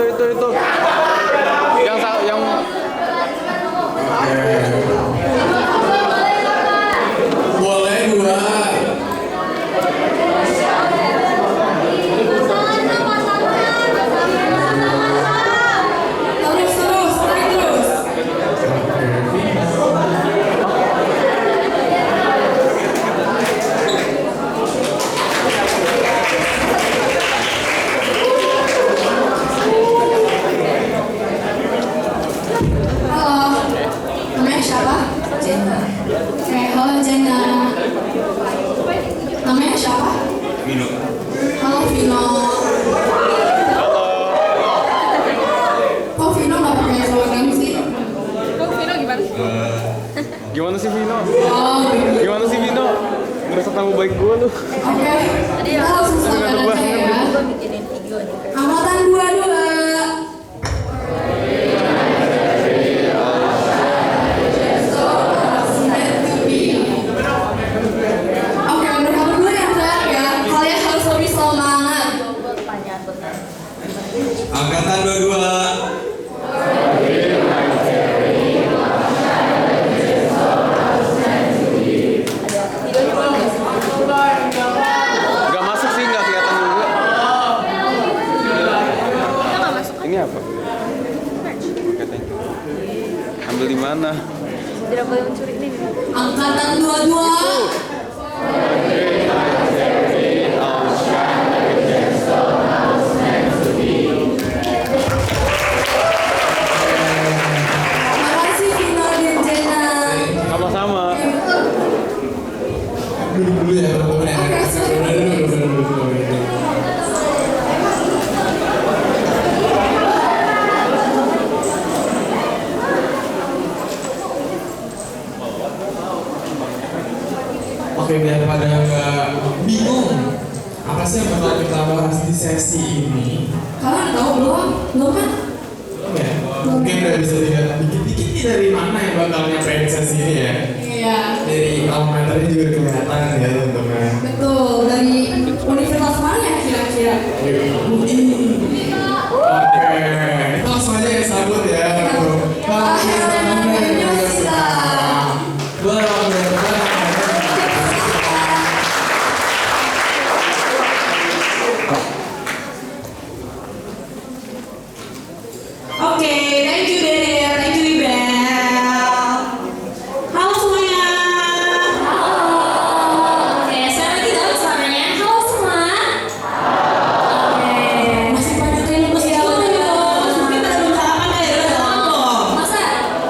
itu. Yang boleh dua. Halo Jenna. Namanya siapa? Vino. Halo Vino. Kok Vino nggak pakai slogan sih? Kok Vino gimana? gimana sih Vino? Oh, Gimana sih Vino? Ngerasa tamu baik gue lu. oke. Kita langsung slogan aja ya. Bikinin video nih. Angkatan 22. Oke, mereka berdua yang teriak ya. Kalian harus lebih semangat. Pertanyaan benar. Angkatan 22. Videonya boleh nggak sih? Gak masuk sih, gak kelihatan juga. Kita nggak masuk kan? Ini apa? Oke, thank you. Ambil di mana? Tidak boleh mencuri ini. Angkatan 22. Makasih Vino dan Jenna. Sama-sama. Dulu ya teman-teman ya. Oke, silakan. Dulu. Oke, biar pada nggak bingung apa sih yang bakal kita bahas di sesi ini. Kalian tahu belum? Belum kan? Oke, mungkin udah bisa dilihat dikit-dikit nih dari mana yang bakal nyampein di sesi ini ya. Iya. Dari almaternya juga kelihatan ya teman-teman. Betul, dari universitas mana ya kira-kira? Oke, kita langsung aja ya sambut ya. Oke, thank you Dede, thank you Ibel. Halo semuanya. Oke, saya lagi dapat suaranya. Halo semua. Oke. Masih pada keliling ya, mungkin pada belum sarapan ya, udah sarapan belum? Masa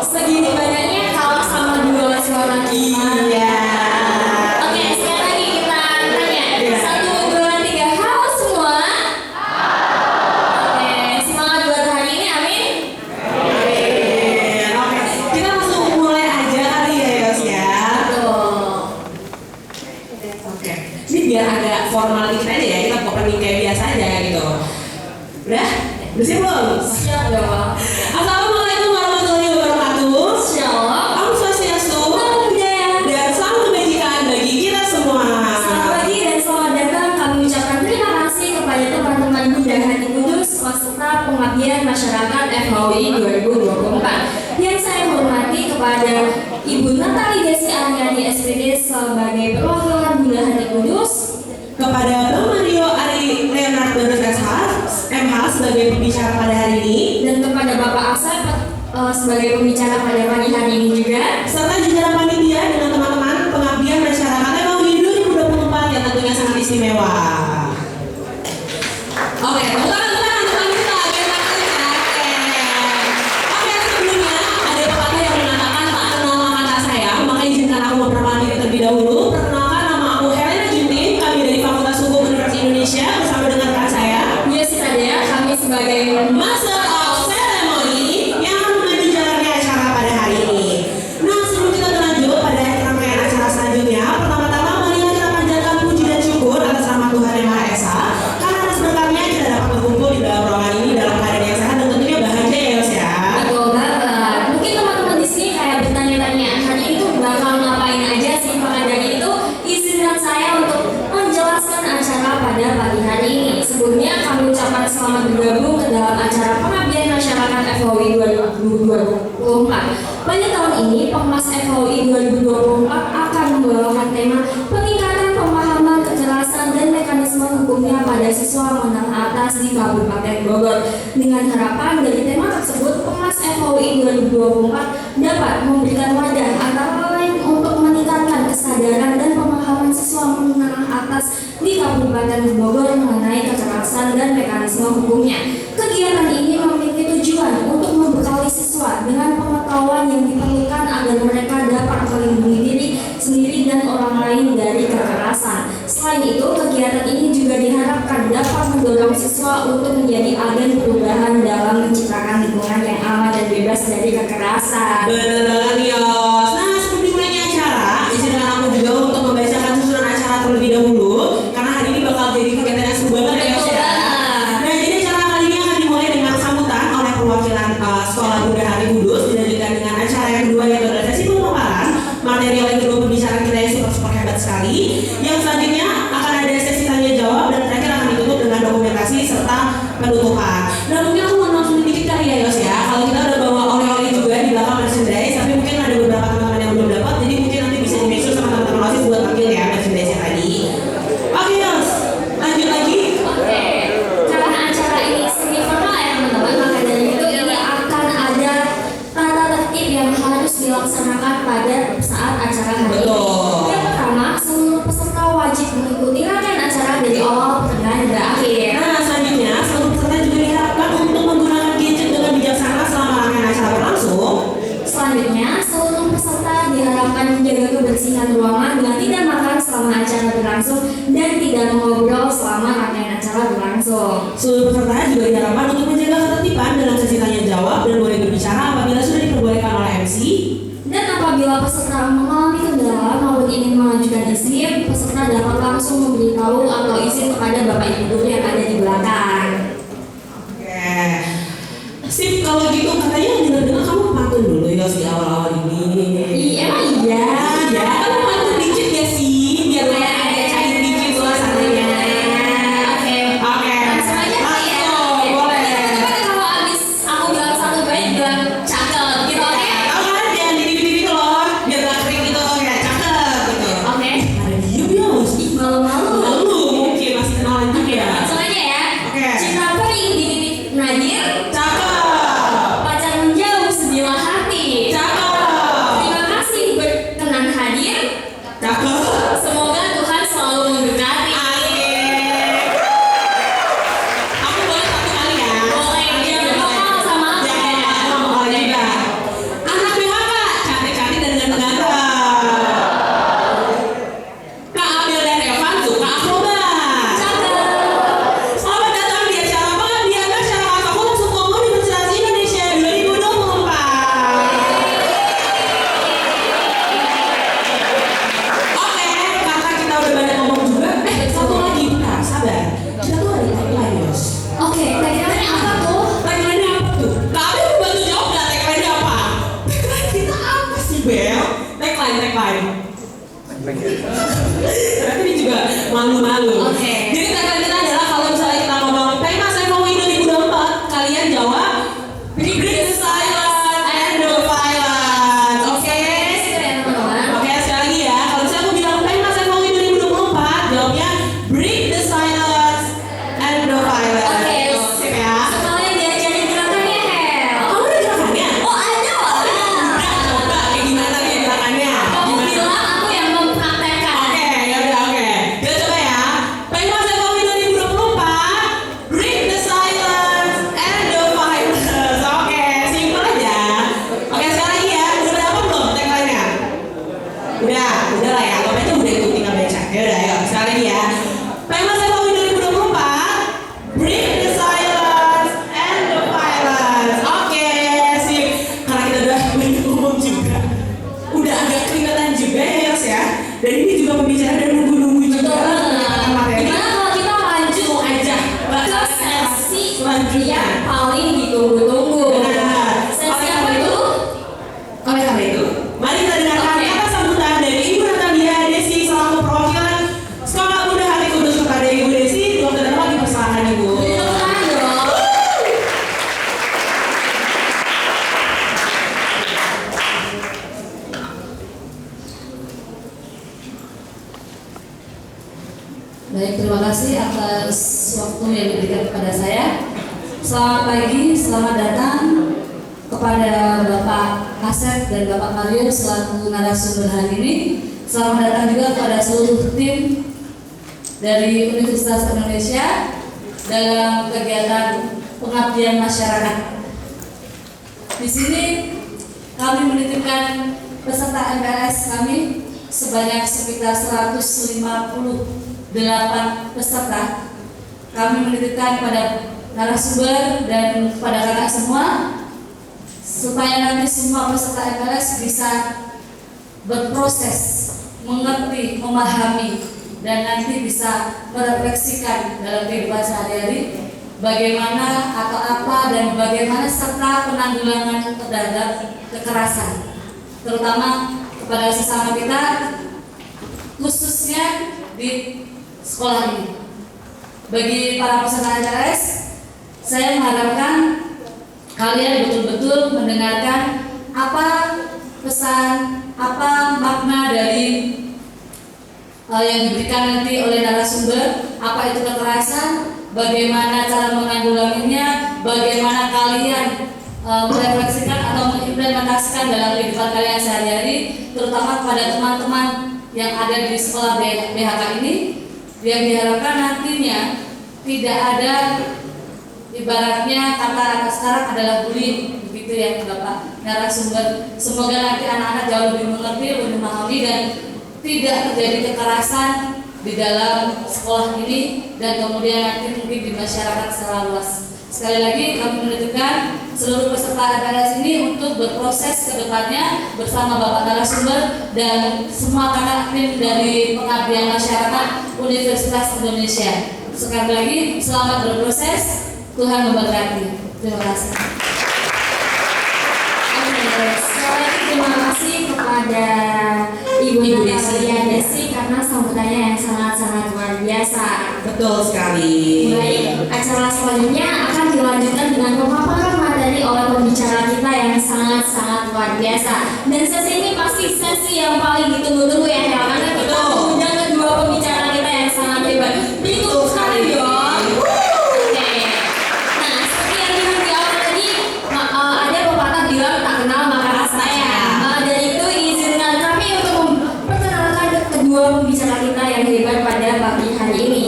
segini banyaknya kalah sama dua suara kita? Iya. Oke, sekali lagi kita tanya. 1, 2, 3. Halo semua. Oke, semangat buat hari ini, amin. Oke, kita langsung mulai aja kali ya Yos ya. Oke, ini biar agak formal dikit aja ya, kita opening kayak biasa aja gitu. Udah? Udah siap belum? Siap dong. Assalamualaikum warahmatullahi wabarakatuh. Shalom. Om Swastiastu. Salam budaya. Dan salam kebajikan bagi kita semua. Selamat pagi dan selamat datang. Kami ucapkan terima kasih kepada teman-teman Bunda Hati Kudus peserta pengabdian masyarakat FHWI 2024. Yang saya hormati kepada Ibu Natali Desi Aryani SPD sebagai perwakilan Bunda Hati Kudus, Kepada Bang Mario Ari Leonard Bonus MH sebagai pembicara pada hari ini, dan kepada Bapak Asep sebagai pembicara pada pagi hari ini juga. serta jajaran panitia dengan teman-teman pengabdian masyarakat FHWI 2024 yang tentunya sangat istimewa. Oke, tepuk tangan teman kita biar takut ya. Oke, sebelumnya ada pepatah yang mengatakan tak kenal maka tak sayang, maka izinkan aku memperkenalkan diri terlebih dahulu. Perkenalkan, nama aku Helena Juntin, kami dari Fakultas Hukum Universitas Indonesia bersama dengan rekan saya Yes, Tadea, kami sebagai Master of Ceremony yang akan memandu jalannya acara pada hari ini. Nah, sebelum kita berlanjut pada rangkaian acara selanjutnya, pertama-tama mari kita panjatkan puji dan syukur atas rahmat Tuhan Yang Maha Esa, karena atas berkatnya kita dapat berkumpul di dalam ruangan ini dalam keadaan yang sehat dan tentunya bahagia ya Yos ya. Betul banget. Mungkin teman-teman di sini kayak bertanya-tanya, hari itu bakal ngapain aja sih? Maka dari itu, izinkan saya untuk menjelaskan acara pada pagi hari ini. Sebelumnya kami ucapkan selamat bergabung ke dalam dalam acara pengabdian masyarakat FHUI 2024. Pada tahun ini, Pengmas FHUI 2024 akan membawakan tema peningkatan pemahaman kekerasan dan mekanisme hukumnya pada siswa menengah atas di Kabupaten Bogor. Dengan harapan dari tema tersebut, Pengmas FHUI 2024 dapat memberikan wadah antara lain untuk meningkatkan kesadaran dan pemahaman siswa menengah atas di Kabupaten Bogor mengenai kekerasan dan mekanisme hukumnya. Kegiatan ini memiliki tujuan untuk membekali siswa dengan pengetahuan yang diperlukan agar mereka dapat melindungi diri sendiri dan orang lain dari kekerasan. Selain itu, kegiatan ini juga diharapkan dapat mendorong siswa untuk menjadi agen perubahan dalam menciptakan lingkungan yang aman dan bebas dari kekerasan. Bener banget Yos. Nah, sebelum dimulainya acara, izinkan aku juga untuk membacakan susunan acara terlebih dahulu, karena hari ini bakal jadi kegiatan yang seru banget ya Yos ya. Nah, jadi acara kali ini akan dimulai dengan sambutan oleh perwakilan Sekolah Bunda Hari Kudus, dilanjutkan dengan acara yang kedua yaitu adalah sesi pemaparan materi yang kedua pembicaraan kita yang super hebat sekali. Yang selanjutnya akan ada sesi tanya jawab dan terakhir akan ditutup dengan dokumentasi serta penutupan. Dan mungkin aku mau langsung dikit kali ya Yos ya. Kalau kita udah bawa oleh-oleh juga di belakang merchandise, tapi mungkin ada beberapa teman-teman yang belum dapat, jadi mungkin nanti bisa di make sure sama teman-teman OSIS buat ambil ya merchandise-nya tadi. Oke Yos, lanjut lagi. Oke, karena acara ini semi formal ya teman-teman, maka dari itu ini akan ada tata tertib yang harus dilaksanakan pada saat acara hari ini. Betul. Yang pertama, seluruh peserta wajib mengikuti rangkaian acara dari awal, pertengahan, hingga akhir. Nah, selanjutnya seluruh peserta juga diharapkan untuk menggunakan gadget dengan bijaksana selama rangkaian acara berlangsung. Selanjutnya, seluruh peserta diharapkan menjaga kebersihan ruangan dengan tidak makan selama acara berlangsung dan tidak mengobrol selama rangkaian acara berlangsung. Seluruh peserta juga diharapkan untuk menjaga ketertiban dalam sesi tanya jawab dan boleh berbicara apabila sudah diperbolehkan oleh MC. Dan apabila peserta mengalami kendala maupun ingin mengajukan izin, peserta dapat langsung memberitahu atau izin kepada Bapak Ibu guru yang ada di belakang. Oke. Sip, kalau gitu katanya dengar-dengar kamu pantun dulu ya di awal-awal ini. Emang iya? Ya, kamu pantun dikit ya sih, biar kayak ada cair dikit suasananya. Oke. Langsung aja kali ya. Langsung, boleh. Tapi kalau abis aku bilang satu bait bilang cakep gitu, oke? Tahu kan jangan di loh, biar gak kering gitu, kayak cakep gitu. Oke. Ada diem ya, Ih, malu-malu. Lalu mungkin masih kenalan juga. Langsung aja ya. Oke. Cinta perih di titik nadir, Cakep. pacar menjauh sebilah hati. Cakep. Terima kasih berkenan hadir. Cakep. Semoga Tuhan selalu memberkati. Asik. Aku boleh satu kali ya? Boleh, jangan ngomong sama aku. Jangan ngomong oleh juga. Anak BHK, cantik-cantik dan ganteng-ganteng. Kak Abel dan Evan suka akrobat. Cakep. Selamat datang di acara pengabdian masyarakat Fakultas Hukum Universitas Indonesia 2024. Oke, karena kita udah banyak ngomong juga, satu lagi, bentar, sabar. Kita tuh ada tagline, Yos. Oke, tagline-nya apa tuh? Tagline-nya apa tuh? Kak Abel mau bantu jawab nggak tagline-nya apa? Tagline kita apa sih, Bel? Tagline. Ternyata ini juga malu-malu. Oke. Jadi tagline kita adalah kalau misalnya kita ngomong tema FHUI 2024, kalian jawab break the silence and the violence. Oke. Seru ya teman-teman. Oke, sekali lagi ya. Kalau misalnya aku bilang tema FHUI 2024, jawabnya break the silence and the violence. Oke. Sip ya. Sekalian diajarin gerakannya, Hel. Kamu ada gerakannya? Oh, ada. Udah, coba kayak gimana nih gerakannya? Kamu Gimana? bilang aku yang mempraktekkan. Oke, ya udah oke. Kita coba ya. Tema FHUI 2024, break the silence and the violence. Oke, simpel aja. Oke, sekali lagi ya. Udah dapat belum tagline-nya? Udah lah ya. Pokoknya udah itu tinggal baca. Ya udah, ayo. Sekali lagi ya. Tema FHUI 2024, break the silence and the violence. Oke, sip. Karena kita udah banyak ngomong juga, udah agak keringetan juga ya Yos ya. Dan ini juga pembicara dan nunggu-nunggu juga. Peningkatan materi. Gimana kalau kita lanjut Langsung aja ke sesi selanjutnya. yang paling ditunggu-tunggu. Benar. Sesi apa itu? Oleh karena itu, mari kita dengarkan Oke. kata sambutan dari Ibu Natalia Desi selaku perwakilan Sekolah Bunda Hati Kudus kepada Ibu Desi. Belum terdapat lagi persilakan Ibu. Beri tepuk tangan dong. Baik, terima kasih atas waktu yang diberikan kepada saya. Selamat pagi, selamat datang kepada Bapak Asep dan Bapak Mario selaku narasumber hari ini. Selamat datang juga kepada seluruh tim dari Universitas Indonesia dalam kegiatan pengabdian masyarakat. Di sini kami menitipkan peserta MPLS kami sebanyak sekitar 158 peserta. Kami menitipkan pada narasumber dan kepada kakak semua supaya nanti semua peserta MPLS bisa berproses, mengerti, memahami, dan nanti bisa merefleksikan dalam kehidupan sehari-hari bagaimana atau apa dan bagaimana serta penanggulangan terhadap kekerasan, terutama kepada sesama kita, khususnya di sekolah ini. Bagi para peserta MPLS, saya mengharapkan kalian betul-betul mendengarkan apa pesan, apa makna dari yang diberikan nanti oleh narasumber, apa itu kekerasan, bagaimana cara menanggulanginya, bagaimana kalian merefleksikan atau mengimplementasikan dalam kehidupan kalian sehari-hari, terutama kepada teman-teman yang ada di sekolah BHK ini, yang diharapkan nantinya tidak ada ibaratnya kata sekarang adalah bullying, begitu ya Bapak narasumber. Semoga nanti anak-anak jauh lebih mengerti, lebih memahami, dan tidak terjadi kekerasan di dalam sekolah ini dan kemudian nanti mungkin di masyarakat secara luas. Sekali lagi kami menunjukkan seluruh peserta MPLS ini untuk berproses ke depannya bersama Bapak narasumber dan semua kakak tim dari pengabdian masyarakat Universitas Indonesia. Sekali lagi selamat berproses, Tuhan memberkati. Terima kasih. Sekali lagi terima kasih kepada Ibu Desi karena sambutannya yang sangat-sangat luar biasa. Betul sekali. Baik, acara selanjutnya akan dilanjutkan dengan pemaparan materi oleh pembicara kita yang sangat-sangat luar biasa. Dan sesi ini pasti sesi yang paling ditunggu-tunggu ya, karena kita mengundang kedua pembicara kita yang sangat hebat. Ditunggu sekali dong. Oke. Nah, seperti yang bilang di awal tadi, ada pepatah bilang tak kenal maka rasa ya. Dan itu izinkan kami untuk memperkenalkan kedua pembicara kita yang hebat pada pagi hari ini.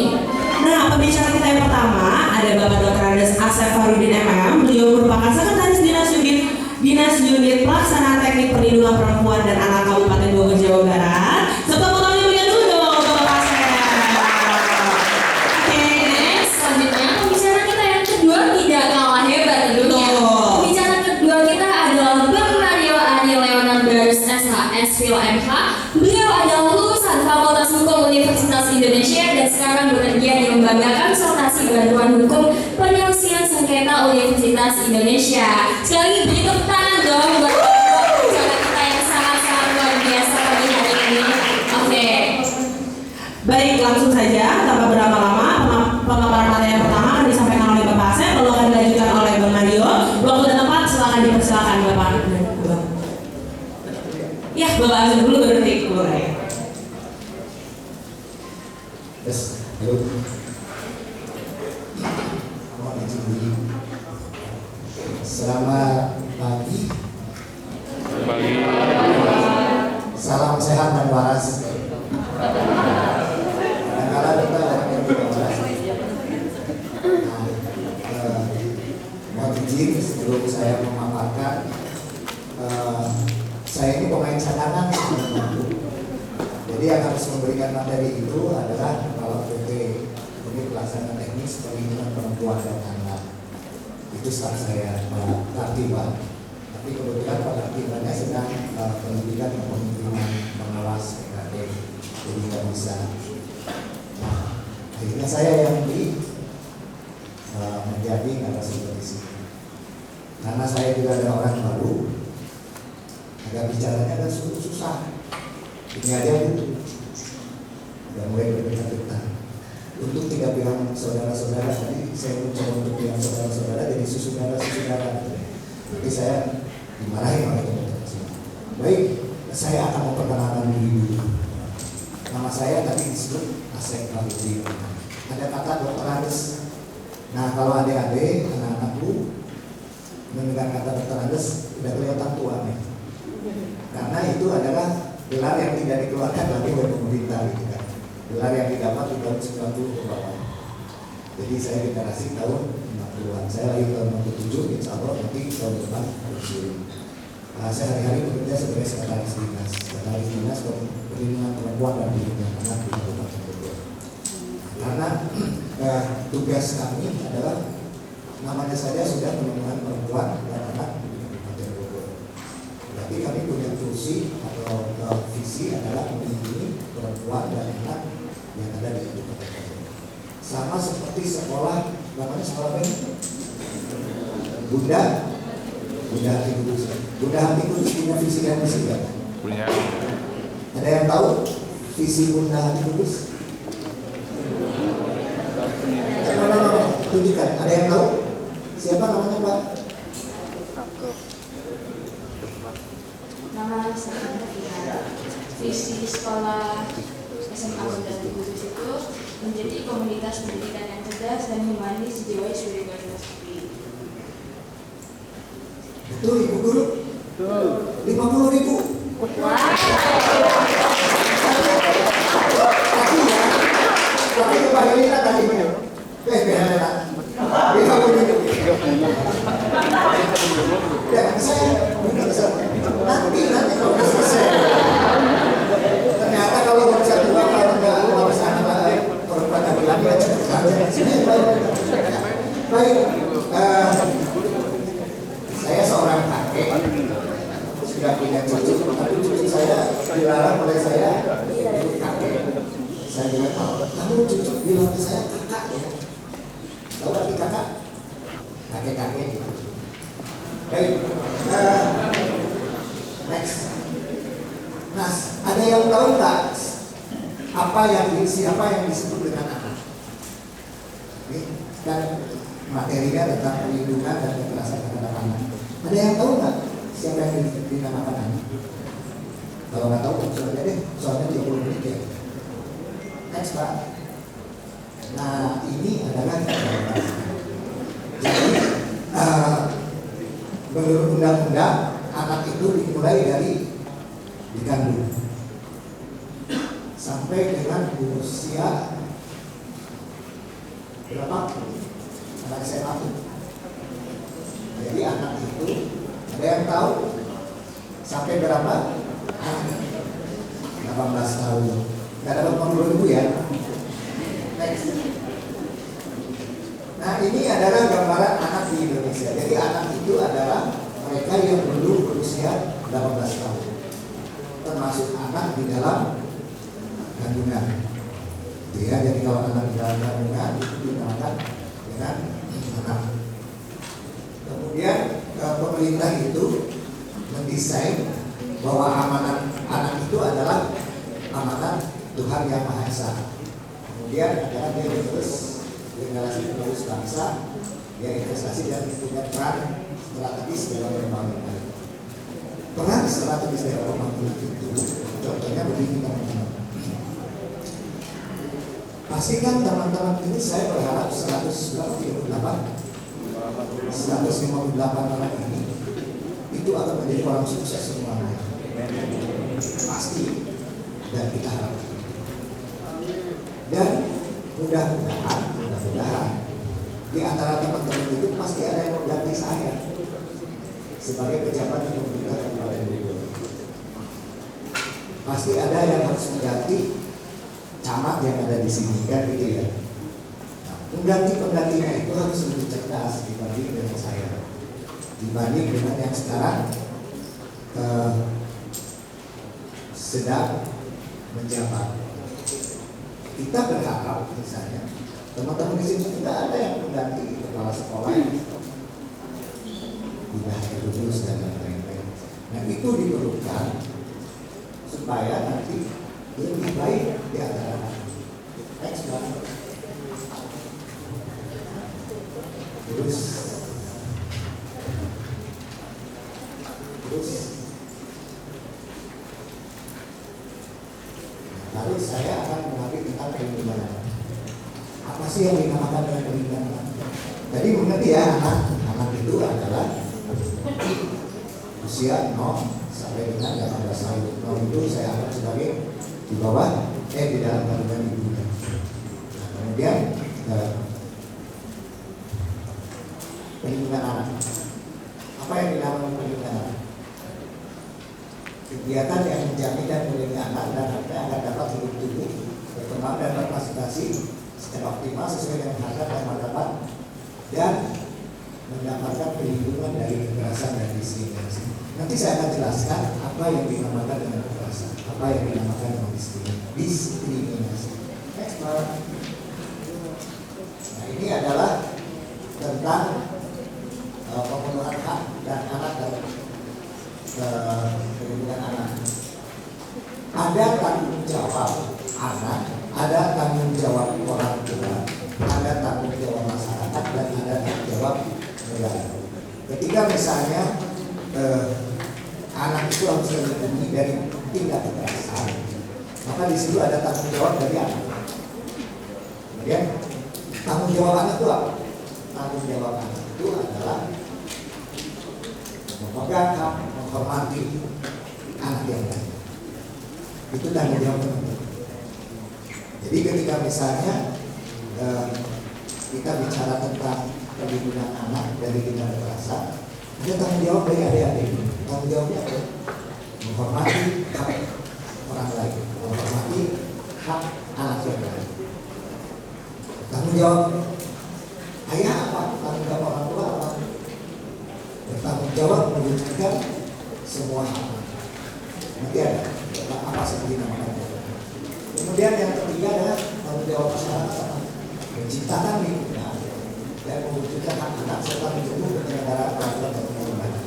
Nah, pembicara kita yang pertama ada Bapak Dr. Andes Asep Farudin MM. Beliau merupakan Sekretaris Dinas Unit Pelaksanaan Teknik Perlindungan Perempuan dan Anak Kabupaten Bogor, Jawa Barat. Tepuk tangan yang dulu dong Bapak Asep. Oke, next. Selanjutnya pembicara kita yang kedua tidak kalah hebat tentunya. Pembicara kedua kita adalah Bang Mario Adi Leonardus SHS FilMH. Beliau adalah lulusan Fakultas Hukum Universitas Indonesia dan sekarang bekerja di Lembaga Konsultasi Bantuan Hukum Penyelesaian Sengketa Universitas Indonesia. Sekali lagi beri tepuk tangan dong buat pembicara kita yang sangat-sangat luar biasa pagi hari ini. Oke. Baik, langsung saja tanpa berlama-lama pemaparan materi yang pertama akan disampaikan oleh Bapak Asep, lalu akan dilanjutkan oleh Bang Mario. Waktu dan tempat silakan dipersilakan Bapak. Ya, Bapak Asep dulu baru mulai. Yes, halo. Selamat pagi. Pagi. Salam sehat dan waras. Kadang-kadang kita orang yang tidak waras. Mohon izin sebelum saya memaparkan. Saya ini pemain cadangan sebenarnya. Jadi yang harus memberikan materi itu adalah kalau PT Unit Pelaksanaan Teknis Perlindungan Perempuan dan Anak. Itu staf saya Pak Tiba. Tapi kebetulan Pak Tibanya sedang pendidikan kepemimpinan pengawas PKD, jadi nggak bisa. Nah, akhirnya saya yang menjadi narasumber di sini. Karena saya juga ada orang baru, agak bicaranya agak susah. Ini aja gitu. Udah mulai berdekat-dekat. Untuk tidak bilang saudara-saudara, tadi saya mencoba untuk bilang saudara-saudara jadi saudara-saudara. Tapi saya dimarahin oleh teman-teman semua. Baik, saya akan memperkenalkan diri dulu. Nama saya tadi disebut Asep Fahidi. Ada kata Dr. Andes. Nah, kalau adik-adik, anak-anakku mendengar kata Dr. Andes udah kelihatan tua nih. Karena itu adalah gelar yang tidak dikeluarkan lagi oleh pemerintah gitu kan. Gelar yang didapat di tahun 90 ke bawah. Jadi saya generasi tahun 60-an. Saya lahir tahun 67, insya Allah nanti tahun depan pensiun. Saya hari-hari bekerja sebagai sekretaris dinas perlindungan perempuan dan perlindungan anak di Kabupaten Bogor. Karena tugas kami adalah namanya saja sudah perlindungan perempuan dan anak di Kabupaten Bogor. Berarti kami punya fungsi atau visi adalah melindungi perempuan dan anak yang ada di Kabupaten Bogor. Sama seperti sekolah, namanya sekolah ini Bunda Hati Kudus. Bunda Hati Kudus punya visi dan misi kan? Punya. Ada yang tahu visi Bunda Hati Kudus? Tunjukkan. Ada yang tahu? Siapa namanya Pak? Nama saya visi sekolah SMA Bunda Hati Kudus itu menjadi komunitas pendidikan yang cerdas dan humanis jiwa spiritual. Betul Ibu Guru? 50.000. Tapi kembali ini kan tadi biar 50.000. Ya, saya nanti kalau udah selesai. Ternyata kalau bisa tua kalau nggak harus anak perempuan yang berlaki ya cukup saja. Baik, saya seorang kakek sudah punya cucu, tapi cucu saya dilarang oleh saya ikut kakek. Saya bilang, kamu cucu bilang ke saya kakak ya. Tahu arti kakak? Kakek-kakek gitu. Baik, next. Nah, ada yang tahu nggak siapa yang disebut dengan anak? Ini kan materinya tentang perlindungan dan kekerasan terhadap anak. Ada yang tahu nggak siapa yang dinamakan anak? Kalau nggak tahu, soalnya deh, soalnya 30 menit ya. Next Pak. Nah, ini adalah jadi menurut undang-undang anak itu dimulai dari dikandung sampai dengan usia berapa? Anak SMA. Jadi anak itu ada yang tahu sampai berapa? 18 tahun. Gak ada 80.000 ya. Next. Nah, ini adalah gambaran anak di Indonesia. Jadi anak itu adalah mereka yang belum berusia 18 tahun, termasuk anak di dalam kandungan. Ya, jadi kalau anak di dalam kandungan itu dinamakan dengan anak. Kemudian pemerintah itu mendesain bahwa amanat anak itu adalah amanat Tuhan Yang Maha Esa. Kemudian adalah dia terus generasi penerus bangsa, dia investasi dan punya peran strategis dalam pembangunan. Peran strategis dalam pembangunan itu contohnya begini teman-teman. Pastikan teman-teman ini saya berharap 158 orang ini itu akan menjadi orang sukses semuanya. Pasti, dan kita harapkan. Dan mudah-mudahan di antara teman-teman itu pasti ada yang mengganti saya sebagai pejabat di pemerintah Kabupaten Bogor. Pasti ada yang harus mengganti camat yang ada di sini kan gitu ya. Penggantinya itu harus lebih cerdas dibanding dengan saya, dibanding dengan yang sekarang sedang menjabat. Kita berharap misalnya teman-teman di sini tidak ada yang mengganti kepala sekolah yang tidak lulus dan lain-lain. Nah itu diperlukan supaya nanti lebih baik di antara next one. Terus lalu saya akan mengambil tentang perlindungan sih yang dinamakan dengan perlindungan anak? Jadi mengerti ya, anak itu adalah usia 0 sampai dengan 18 tahun. 0 itu saya anggap sebagai di bawah di dalam kandungan ibunya. Nah, kemudian perlindungan anak. Apa yang dinamakan perlindungan anak? Kegiatan yang menjamin dan melindungi anak dan anaknya agar dapat hidup tumbuh, berkembang dan berpartisipasi secara optimal sesuai dengan hak dan martabat dan mendapatkan perlindungan dari kekerasan dan diskriminasi. Nanti saya akan jelaskan apa yang dinamakan dengan kekerasan, apa yang dinamakan dengan diskriminasi. Next, nah, ini adalah tentang pemenuhan hak dan anak dan perlindungan anak. Ada tanggung jawab anak, ada tanggung jawab orang tua, ada tanggung jawab masyarakat, dan ada tanggung jawab negara. Ketika misalnya anak itu harus terlindungi dari tindak kekerasan, maka di situ ada tanggung jawab dari anak. Kemudian tanggung jawab anak itu apa? Tanggung jawab anak itu adalah memegang hak, menghormati anak yang lain. Itu tanggung jawab anak. Jadi ketika misalnya kita bicara tentang perlindungan anak dari tindak kekerasan, ada tanggung jawab dari adik-adik. Tanggung jawabnya apa? Menghormati hak orang lain, menghormati hak anak yang lain. Tanggung jawab ayah apa? Tanggung jawab orang tua apa? Bertanggung jawab mewujudkan semua hak. Nanti ada apa seperti namanya. Kemudian yang ketiga adalah tanggung jawab masyarakat, menciptakan lingkungan dan mewujudkan hak anak serta mendukung penyelenggaraan peraturan dan undang-undang.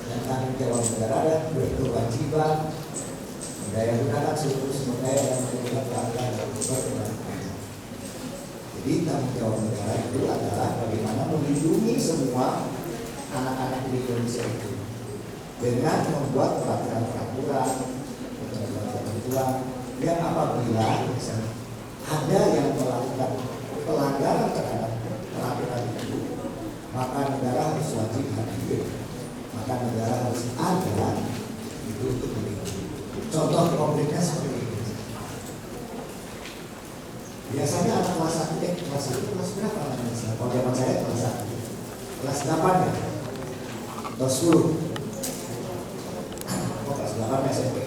Dan tanggung jawab negara adalah berkewajiban daya gunakan seluruh sumber daya dan mendukung peraturan dan undang-undang. Jadi tanggung jawab negara itu adalah bagaimana melindungi semua anak-anak di Indonesia itu dengan membuat peraturan-peraturan, ketentuan-ketentuan yang apabila misalnya ada yang melakukan pelanggaran terhadap peraturan itu, maka negara harus wajib hadir, maka negara harus ada itu untuk melindungi. Contoh konkretnya seperti ini. Biasanya anak kelas 1, kelas berapa namanya? Kalau zaman saya kelas 1, kelas 8 ya, atau 10. Kelas 8 SMP.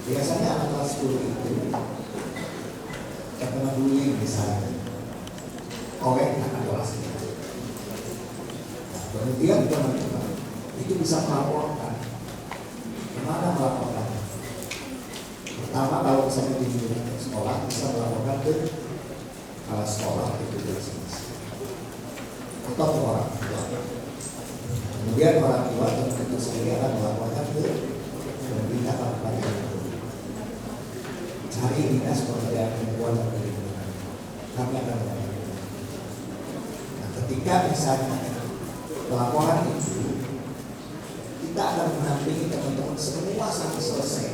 Biasanya anak kelas 10 itu terkena bullying misalnya oleh anak kelas itu. Nah, kemudian teman-teman itu bisa melaporkan. Kemana melaporkan? Pertama, kalau misalnya di sekolah bisa melaporkan ke kepala sekolah itu masing-masing atau ke orang tua. Kemudian orang tua tentu saja akan melaporkan ke pemerintah kabupaten. Cari dinas pemberdayaan perempuan dan perlindungan. Kami akan melakukan. Nah, ketika misalnya pelaporan itu, kita akan menampingi teman-teman semua sampai selesai,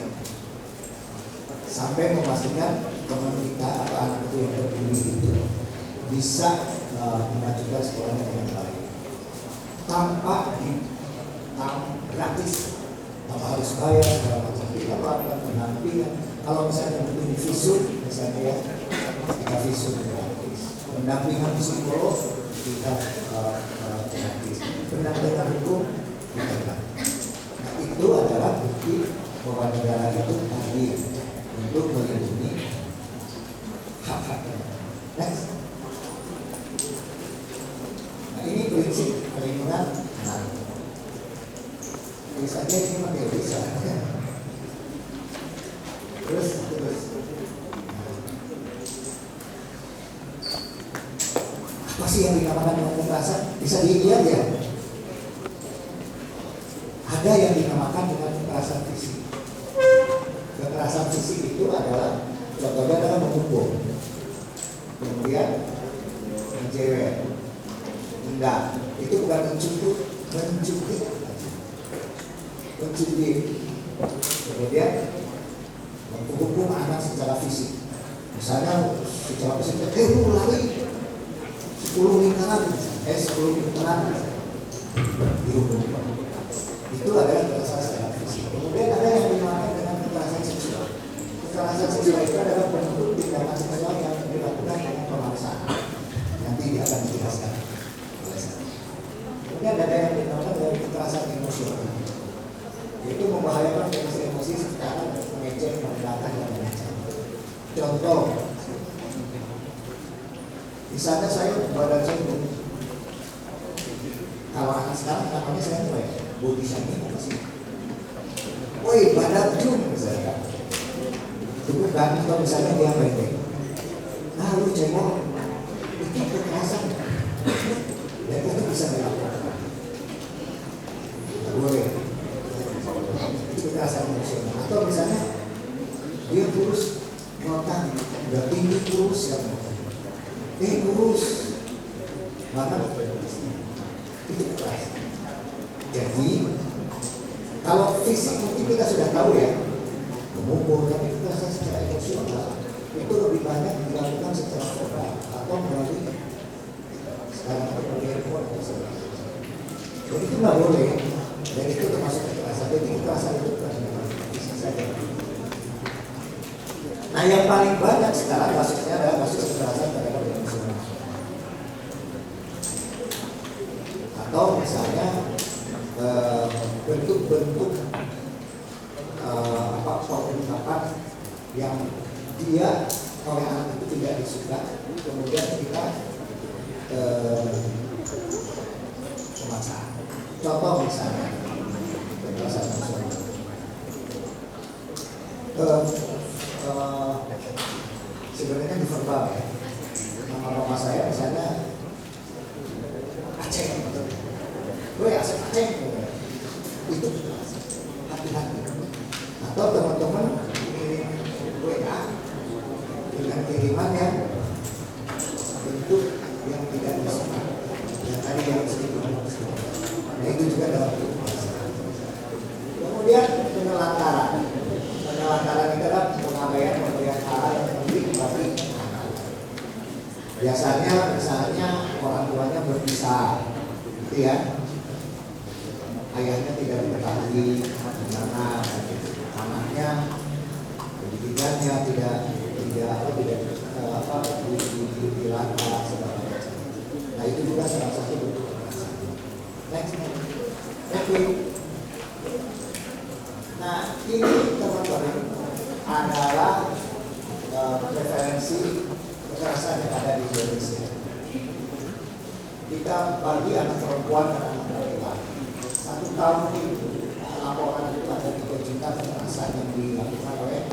sampai memastikan teman kita atau anak itu yang terbully itu bisa mengajukan sekolahnya dengan baik, tanpa gratis, tanpa harus bayar segala macam. Kita melakukan pendampingan. Kalau misalnya butuh visum, misalnya ya, kita visum gratis. Pendampingan psikolog kita gratis. Pendampingan hukum kita gratis. Nah, itu adalah bukti bahwa negara itu hadir untuk melindungi hak-haknya. Next. Nah, ini prinsip perlindungan anak. Tulisannya ini pakai bisa. Terus. Apa sih yang dinamakan dengan kekerasan? Bisa dilihat ya. Ada yang dinamakan dengan kekerasan fisik. Kekerasan fisik itu adalah contohnya adalah memukul, kemudian mencewek, enggak, itu bukan mencubit, kemudian menghukum anak secara fisik. Misalnya secara fisik, lu lari, keterangan dihukum. Itu adalah kekerasan secara fisik. Kemudian ada yang dinamakan dengan kekerasan seksual. Kekerasan seksual itu adalah bentuk tindakan seksual yang dilakukan dengan pemaksaan. Nanti dia akan dijelaskan oleh saya. Kemudian ada yang dinamakan dengan kekerasan emosional. Yaitu membahayakan emosi secara mengejek, merendahkan, dan mengancam. Contoh, misalnya saya badan saya gendut. Kalau anak sekarang namanya saya apa ya? Body shaming apa sih? Woi, badan jum misalnya. Itu kan kalau misalnya dia pendek. Nah, lu cebol. Itu kekerasan. Dan itu bisa dilakukan. Boleh. Itu kekerasan emosional. Atau misalnya dia kurus, ngotak, udah tinggi kurus ya. Kurus. Maka itu kekerasan. Jadi kalau fisik mungkin kita sudah tahu ya, memukul, tapi kekerasan secara emosional itu lebih banyak dilakukan secara verbal atau melalui sekarang telepon atau sebagainya. Jadi itu nggak boleh, dan itu termasuk kekerasan. Jadi kekerasan itu bisa saja. Nah, yang paling banyak sekarang kasusnya adalah kasus kekerasan terhadap emosional. Atau misalnya bentuk-bentuk pengungkapan yang dia oleh anak itu tidak disuka, kemudian kita pemaksaan. Contoh misalnya kekerasan emosional. Sebenarnya di verbal ya. Nama mama saya misalnya Aceh, gue Aceh, itu hati-hati. Atau teman-teman kirim WA dengan kiriman yang bentuk yang tidak disuka, yang tadi yang sedikit. Nah itu juga dalam kemudian penelantaran itu adalah pengabaian pemberian hal yang penting bagi anak. Biasanya misalnya orang tuanya berpisah, gitu ya. Ayahnya tidak mengetahui mana anaknya, pendidikannya tidak dilatih segala macam. Nah itu juga salah satu bentuk kekerasan. Next. Nah ini teman-teman adalah referensi kekerasan yang ada di Indonesia. Kita bagi anak perempuan dan anak laki-laki. 1 tahun itu laporan itu ada 3 juta kekerasan yang dilakukan oleh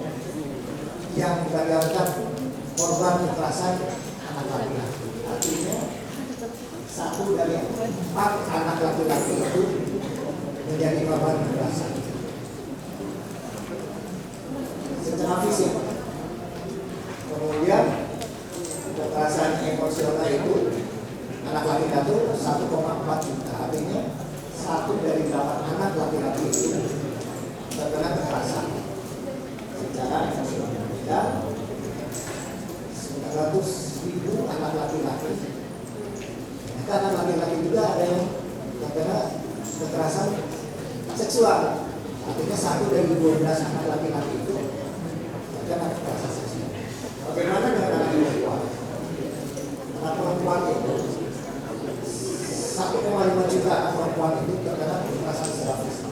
yang menggagalkan korban kekerasan anak laki-laki. Artinya 1 dari 4 anak laki-laki itu menjadi korban kekerasan secara fisik. Kemudian kekerasan emosional itu anak laki-laki itu 1,4 juta. Artinya 1 dari 8 anak laki-laki itu terkena kekerasan secara emosional. Dan 900.000 anak laki-laki. Anak laki-laki juga ada yang terkena kekerasan seksual. Artinya 1 dari 12 anak laki-laki itu terkena kekerasan seksual. Bagaimana dengan anak perempuan? Anak perempuan itu 1,5 juta anak perempuan itu terkena kekerasan secara fisik.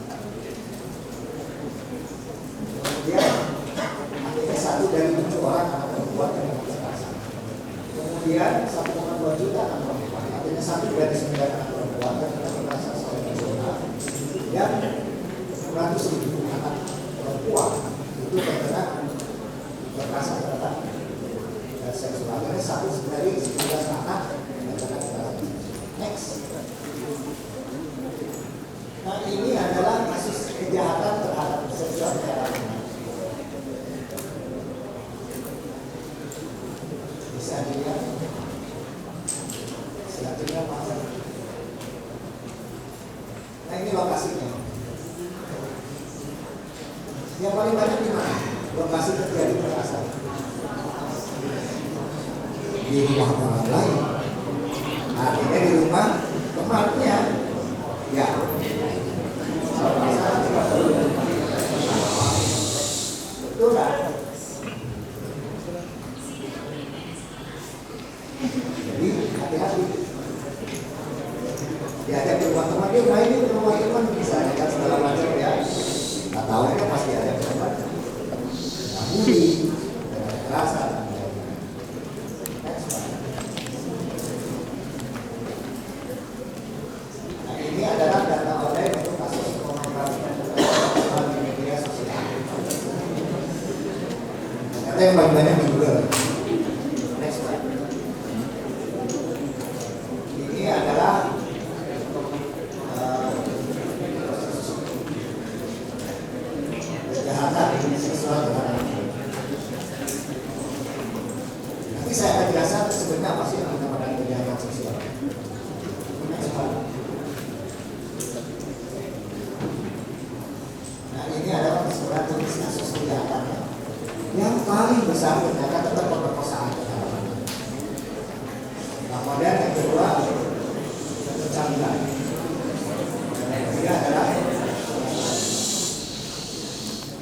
Kemudian artinya 1 dari 7 orang anak perempuan terkena kekerasan. Kemudian 1,2 juta anak perempuan, artinya 1 dari 9 anak perempuan terkena kekerasan secara emosional. Dan 100.000 anak perempuan itu terkena kekerasan terhadap seksual. Ini 1 dari 19 anak yang terkena kekerasan. Next. Nah ini adalah kasus kejahatan terhadap seksual secara anak. Bisa dilihat. Selanjutnya pasal. Nah ini lokasinya. Yang paling banyak di mana? Lokasi terjadi kekerasan. Di rumah orang lain. Artinya di rumah temannya ya betul kan? Jadi hati-hati diajak ke rumah teman, dia main di rumah teman bisa kan segala macam ya. Nggak tahu kan pasti ada teman bully dengan kekerasan. Nah, ini adalah data online untuk kasus pornografi di media sosial. Ternyata yang paling banyak di Google. Next slide. Ini adalah kejahatan seksual terhadap anak. Nanti saya akan jelaskan sebenarnya apa sih yang dinamakan kejahatan seksual. Nah, ini adalah sebuah jenis kasus kejahatan yang paling besar ternyata tetap pemerkosaan terhadap anak. Kemudian yang kedua pencabulan. Yang ketiga adalah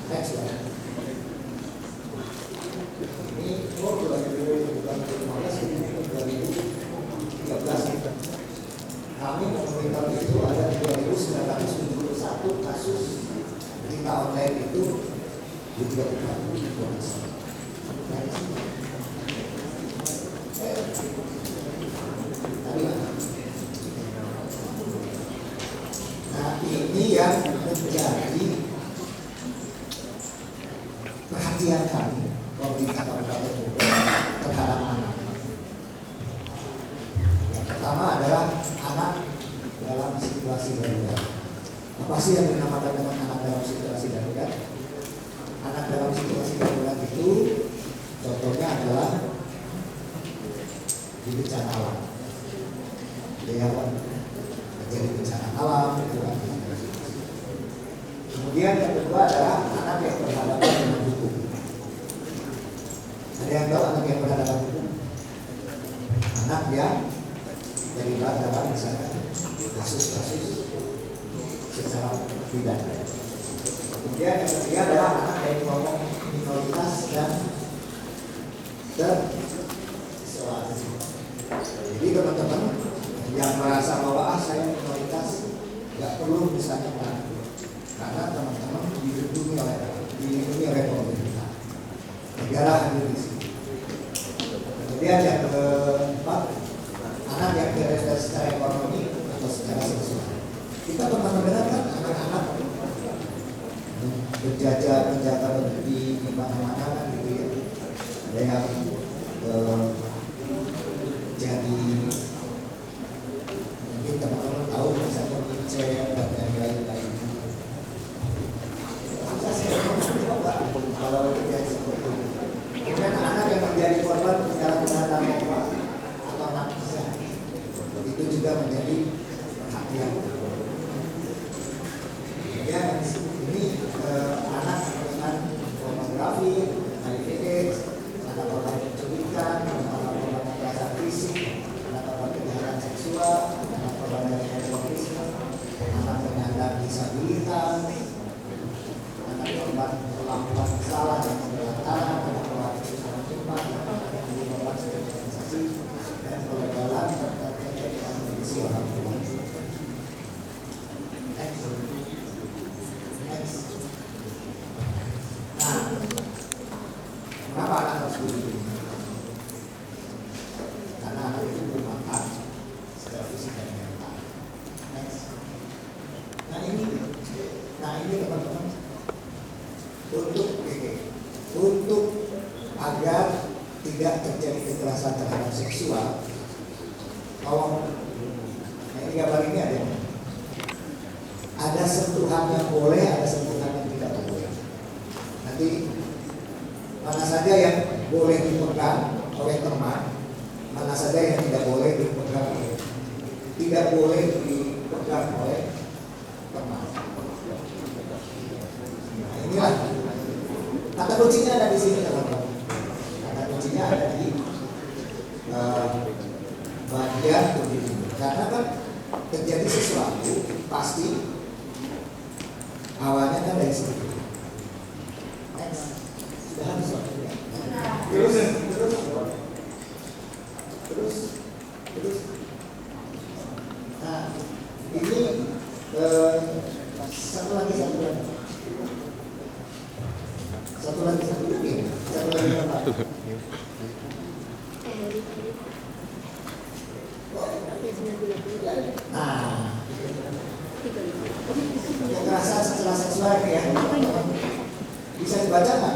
next slide. Ini 2013 kami memonitor itu ada 2.971 kasus berita online itu di 3 provinsi. Nah, ini yang menjadi perhatian kami pemerintah Kabupaten Bogor terhadap anak. Yang pertama adalah anak dalam situasi darurat. Apa sih yang dinamakan dengan anak dalam situasi darurat? Anak dalam situasi darurat itu contohnya adalah di bencana alam. Dia terjadi bencana alam. Kemudian yang kedua adalah anak yang berhadapan dengan hukum. Ada yang tahu anak yang berhadapan hukum? Anak yang terlibat dalam misalnya kasus-kasus secara pidana. Kemudian yang ketiga adalah anak yang kelompok minoritas dan terisolasi. Jadi teman-teman yang merasa bahwa saya minoritas nggak perlu misalnya karena teman-teman dilindungi oleh pemerintah. Negara hadir di sini. Kemudian yang keempat, anak yang terdaftar secara ekonomi atau secara seksual. Kita pernah mendengarkan anak-anak berjajar di mana-mana kan gitu ya. Ada yang jadi mungkin teman-teman tahu misalnya mencet dan lain-lain. Kalau terjadi seperti itu, kemudian anak yang menjadi korban penyalahgunaan narkoba atau narkoba itu juga menjadi perhatian. Ya, ini anak dengan pornografi, HIV/AIDS, anak korban penculikan, anak korban kekerasan fisik, anak korban kejahatan seksual, anak korban dari terorisme, anak penyandang disabilitas, anak korban melakukan salah dan pemberantasan, anak korban kesusahan jumlah, anak korban sterilisasi dan pelegalan serta kejahatan kondisi orang tua. Nah, kenapa anak harus dilindungi? Karena anak itu bermanfaat secara fisik dan mental. Nah ini teman-teman untuk agar tidak terjadi kekerasan terhadap seksual. Tolong, ini gambar ini ada sentuhan yang boleh, ada sentuhan yang tidak boleh. Nanti mana saja yang boleh dipegang oleh teman, mana saja yang tidak boleh dipegang oleh teman. Nah, inilah kata kuncinya ada di sini teman-teman. Kata kuncinya ada di bagian begini. Karena kan terjadi sesuatu pasti awalnya kan dari situ. Sudah habis waktunya. Terus. Nah, ini satu lagi. Nah, kekerasan setelah seksual ya, bisa dibaca nggak?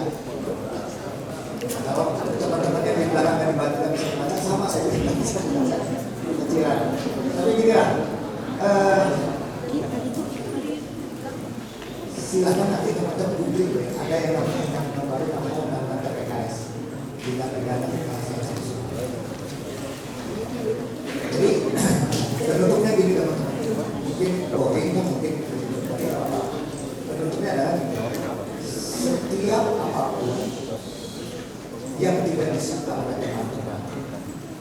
Kalau teman-teman yang di belakang dan dibaca nggak bisa dibaca, sama saya tidak bisa dibaca kecilan. Tapi gini lah, silahkan nanti teman-teman googling, ada yang namanya PKS, tindak pidana kekerasan seksual. Jadi bentuknya gini teman-teman, mungkin drawingnya mungkin bentuknya adalah setiap apapun yang tidak disuka oleh teman-teman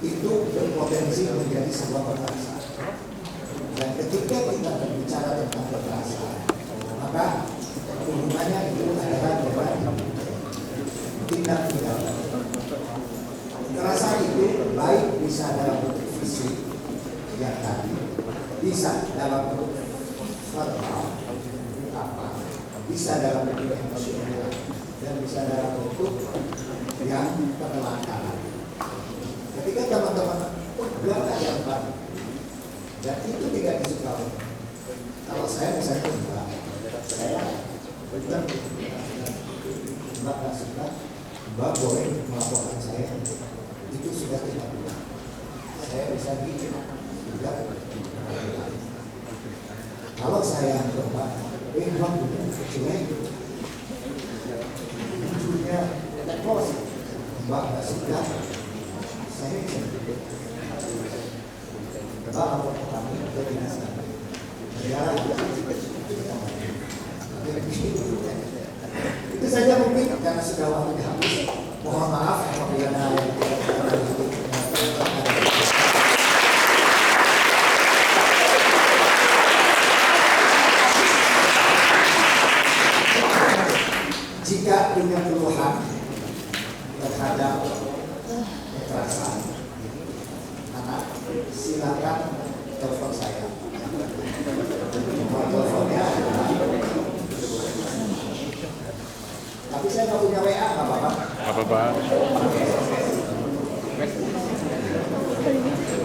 itu berpotensi menjadi sebuah kekerasan. Dan ketika kita berbicara tentang kekerasan, maka hubungannya itu adalah dengan tindak pidana. Kekerasan itu baik bisa dalam bentuk fisik yang tadi, bisa dalam bentuk verbal, bisa dalam bentuk emosional, dan bisa dalam bentuk yang penelantaran. Ketika teman-teman berada yang baik dan itu tidak disukai, kalau saya misalnya saya bukan Mbak nggak suka, Mbak boleh melaporkan saya, itu sudah tidak benar. Saya bisa juga. Kalau saya Mbak, Mbak kecilnya itu munculnya emosi, Mbak nggak suka, saya bisa Mbak lapor ke kami ke dinas kami. Itu saja mungkin karena sudah waktunya habis. Mohon maaf apabila ada yang jika punya keluhan terhadap kekerasan anak, silakan telepon saya. Nomor teleponnya adalah, tapi saya nggak punya WA, nggak apa-apa.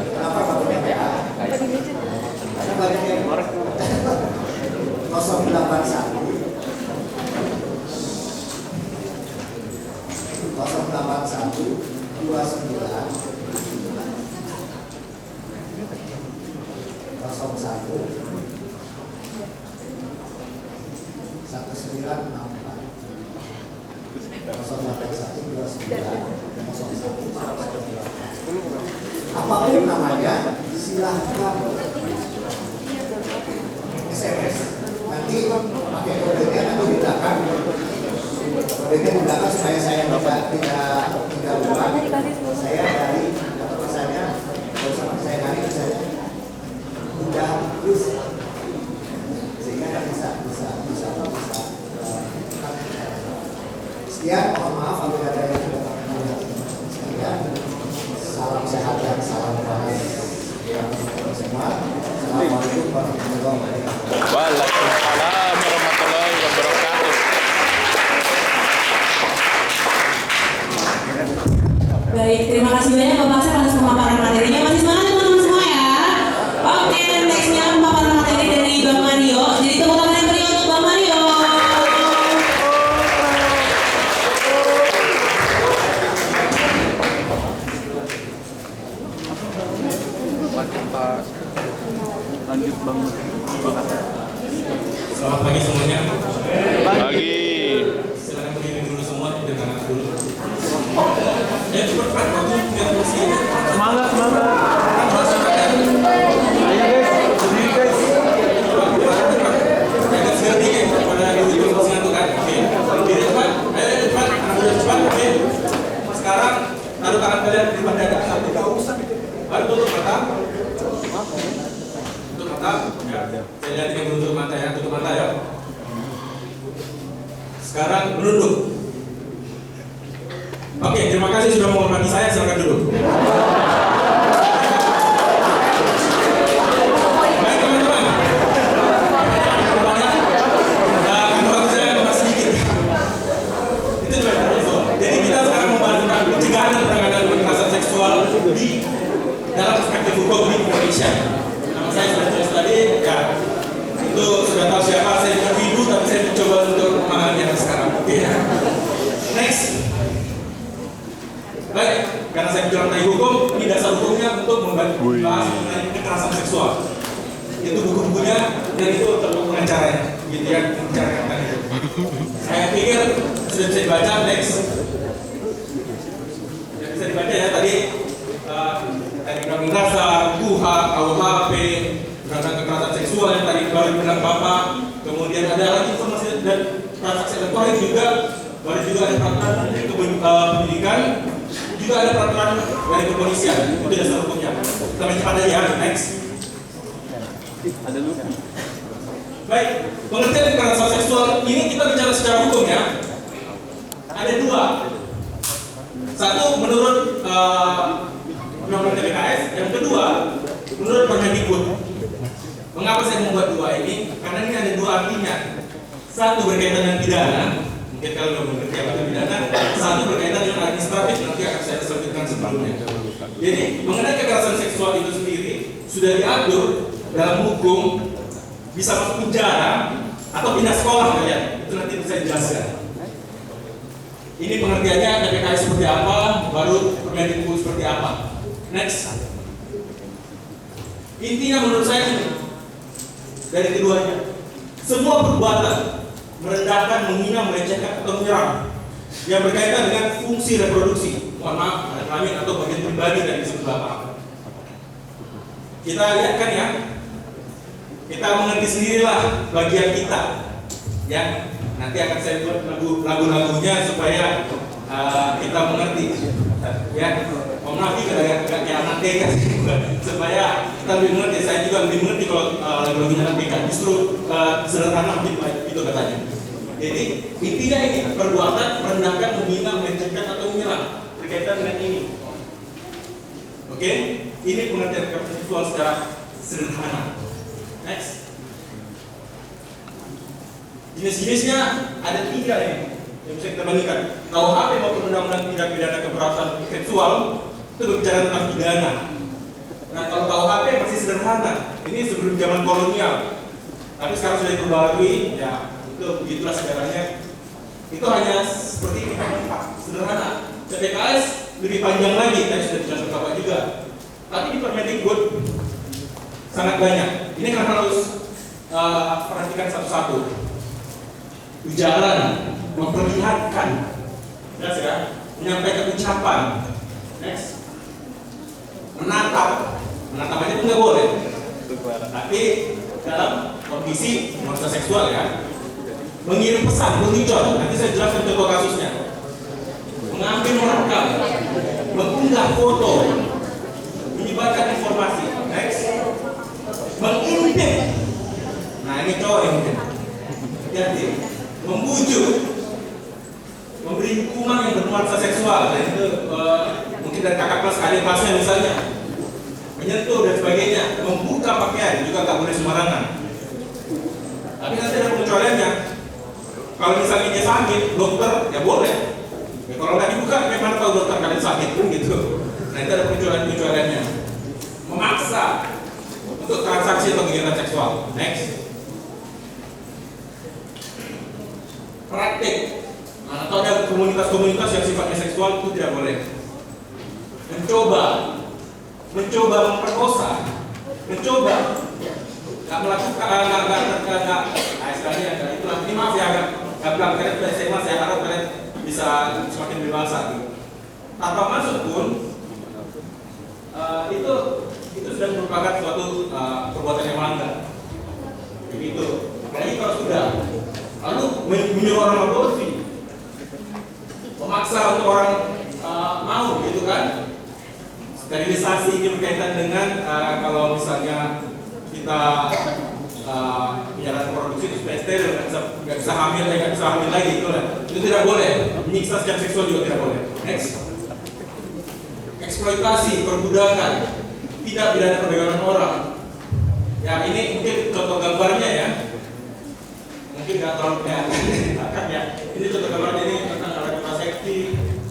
Kenapa nggak punya WA? Karena banyak yang 081 29 apapun namanya, silahkan SMS. Nanti pakai kodenya atau di belakang. Kodenya di belakang supaya saya tidak lupa. Saya dari pesannya, kalau sama saya dari misalnya udah terus sehingga bisa. Sekian, mohon maaf apabila ada yang tidak melihat sekian. Salam sehat dan salam bahagia semua. Assalamualaikum warahmatullahi wabarakatuh. Waalaikumsalam warahmatullahi wabarakatuh. Baik, terima kasih banyak Bapak Asep atas pemaparan materinya. Masih semangat teman-teman semua ya. Oke, dan nextnya pemaparan materi dari Bang Mario. Jadi tepuk tangan yang beri untuk Bang Mario. Lanjut Bang. Selamat pagi semuanya. Pagi. Silakan berdiri dulu semua, dengan anak dulu. Cepat waktu biar kursi. Semangat. Ayo guys, berdiri guys. Agak sedikit pada diri kursi itu kan. Oke. Berdiri cepat. Ayo cepat, anak muda cepat. Oke. Sekarang taruh tangan kalian di depan dada. Tidak usah. Baru tutup mata. Tutup mata. mata. Ya. Saya lihat yang tutup mata ya, tutup mata ya. Sekarang menunduk. Oke, terima kasih sudah menghormati saya. Silakan duduk. Baik teman-teman. Kantor saya masih sedikit. Itu juga. Jadi kita sekarang membahas tentang pencegahan dan penanganan kekerasan seksual di dalam perspektif hukum di Indonesia. Nama saya sudah jelas tadi, ya itu sudah tahu siapa saya bukan ibu, tapi saya mencoba untuk memahaminya sekarang. Oke ya. Next. Baik, karena saya bicara tentang hukum, ini dasar hukumnya untuk membahas mengenai kekerasan seksual. Itu buku-bukunya dan itu untuk pengacaranya, gitu ya, mengacaranya tadi. Saya pikir sudah bisa dibaca. Next. Yang bisa dibaca ya tadi. Tadi kami rasa, KUHP, KUHP, tentang kekerasan seksual yang tadi baru bilang Bapak, kemudian ada lagi informasi dan transaksi elektronik juga, baru juga ada peraturan dari pendidikan, juga ada peraturan dari kepolisian, itu dasar hukumnya. Kita cepat aja ya, next. Ada lupa. Baik, pengertian kekerasan seksual ini kita bicara secara hukum ya. Ada dua. Satu menurut Undang-Undang TPKS, yang kedua menurut Permendikbud. Mengapa saya membuat dua ini? Karena ini ada dua artinya. Satu berkaitan dengan pidana, mungkin kalau belum mengerti apa pidana. Satu berkaitan dengan administratif, nanti akan saya sebutkan sebelumnya. Jadi mengenai kekerasan seksual itu sendiri sudah diatur dalam hukum, bisa masuk penjara atau pindah sekolah kalian. Itu nanti bisa dijelaskan. Ini pengertiannya TPKS seperti apa, baru Permendikbud seperti apa. Next. Intinya menurut saya dari keduanya, semua perbuatan merendahkan, menghina, melecehkan atau menyerang yang berkaitan dengan fungsi reproduksi, mohon maaf, kelamin atau bagian pribadi dari disebut Bapak. Kita lihat kan ya, kita mengerti sendirilah bagian kita, ya. Nanti akan saya buat lagu-lagunya supaya kita mengerti, ya. Mohon maaf kayak anak TK supaya kita lebih mengerti. Saya juga lebih mengerti kalau lagu-lagunya anak TK. Justru sederhana mungkin itu katanya. Jadi intinya ini perbuatan merendahkan, menghina, melecehkan atau menyerang berkaitan dengan ini. Oke, ini pengertian kekerasan seksual secara sederhana. Next. Jenis-jenisnya ada 3 ini yang bisa kita bandingkan. KUHP maupun Undang-Undang Tindak Pidana Kekerasan Seksual itu berbicara tentang pidana. Nah kalau KUHP masih sederhana, ini sebelum zaman kolonial. Tapi sekarang sudah diperbarui, ya itu begitulah sejarahnya. Itu hanya seperti ini, sederhana. TPKS lebih panjang lagi, tadi sudah dijelaskan Bapak juga. Tapi di Permendikbud sangat banyak. Ini kan harus perhatikan satu-satu. Ujaran, memperlihatkan, jelas ya, menyampaikan ucapan. Next. Menatap aja itu nggak boleh. Tapi dalam kondisi kekerasan seksual ya, mengirim pesan, meluncur. Nanti saya jelaskan contoh kasusnya. Mengambil merekam, mengunggah foto, menyebarkan informasi. Next. Mengintip. Nah ini cowok yang mungkin. Hati-hati. Membujuk, memberi hukuman yang bernuansa seksual, dan itu mungkin dari kakak kelas, adik kelasnya misalnya, menyentuh dan sebagainya, membuka pakaian juga nggak boleh sembarangan. Tapi nanti ada pengecualiannya. Kalau misalnya dia sakit, dokter ya boleh. Ya, kalau nggak dibuka, memang tahu dokter kalian sakit pun gitu. Nah itu ada pengecualiannya. Memaksa untuk transaksi atau kegiatan seksual. Next. Praktik atau ada komunitas-komunitas yang sifatnya seksual itu tidak boleh. Mencoba memperkosa, mencoba nggak melakukan nggak istilahnya itulah. Ini maaf ya nggak bilang kalian sudah SMA, saya harap kalian bisa semakin dewasa. Tanpa masuk pun itu sudah merupakan suatu perbuatan yang melanggar. Begitu. Apalagi kalau sudah lalu menyuruh orang aborsi, memaksa untuk orang mau, gitu kan? Sterilisasi ini berkaitan dengan kalau misalnya kita kita menjalankan produksi itu supaya steril, nggak bisa hamil lagi gitu lah. Itu tidak boleh. Menyiksa secara seksual juga tidak boleh. Next. Eksploitasi, perbudakan, tidak pidana perdagangan orang. Ya ini mungkin contoh gambarnya ya. Mungkin nggak terlalu kelihatan ya. Ini contoh gambarnya ini tentang alat kontrasepsi,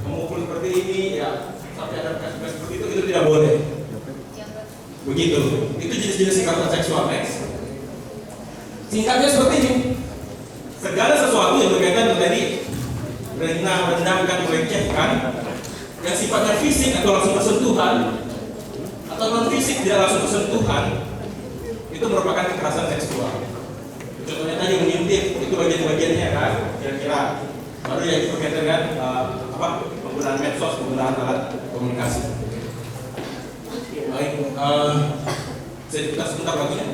memukul seperti ini ya. Sampai ada kasus seperti itu tidak boleh. Begitu. Itu jenis-jenis kekerasan seksual. Next. Singkatnya seperti ini. Segala sesuatu yang berkaitan dengan tadi merendahkan, melecehkan, yang sifatnya fisik atau langsung bersentuhan atau non fisik tidak langsung bersentuhan, itu merupakan kekerasan seksual. Contohnya tadi mengintip, itu bagian-bagiannya kan, kira-kira. Baru yang berkaitan dengan penggunaan medsos, penggunaan alat komunikasi. Baik, saya diputar sebentar lagi ya.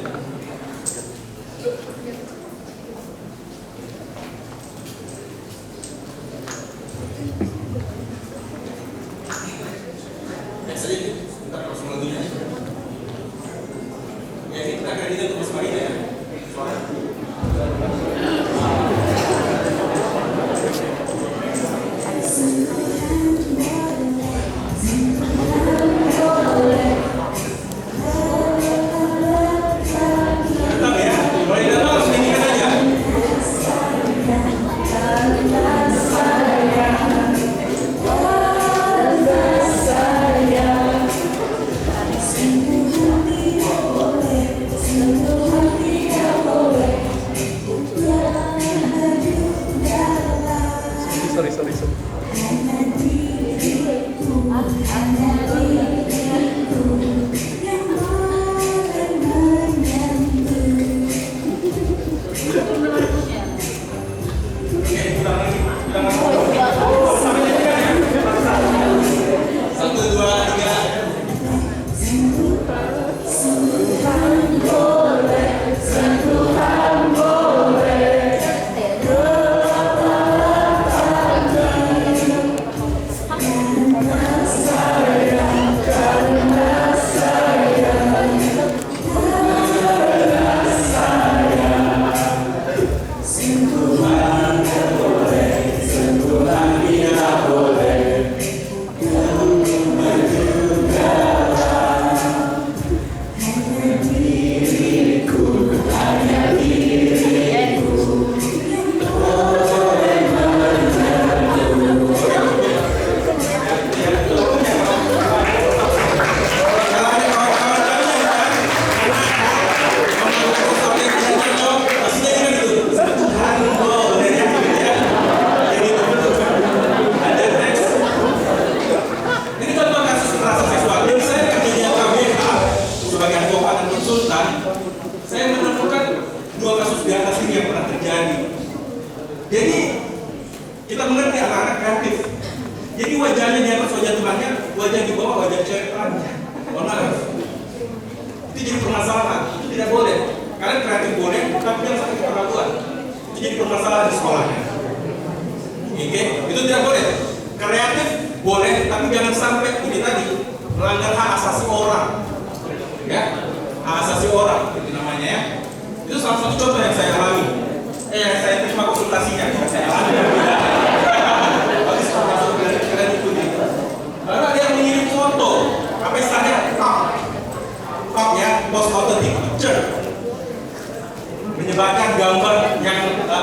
menyebarkan gambar yang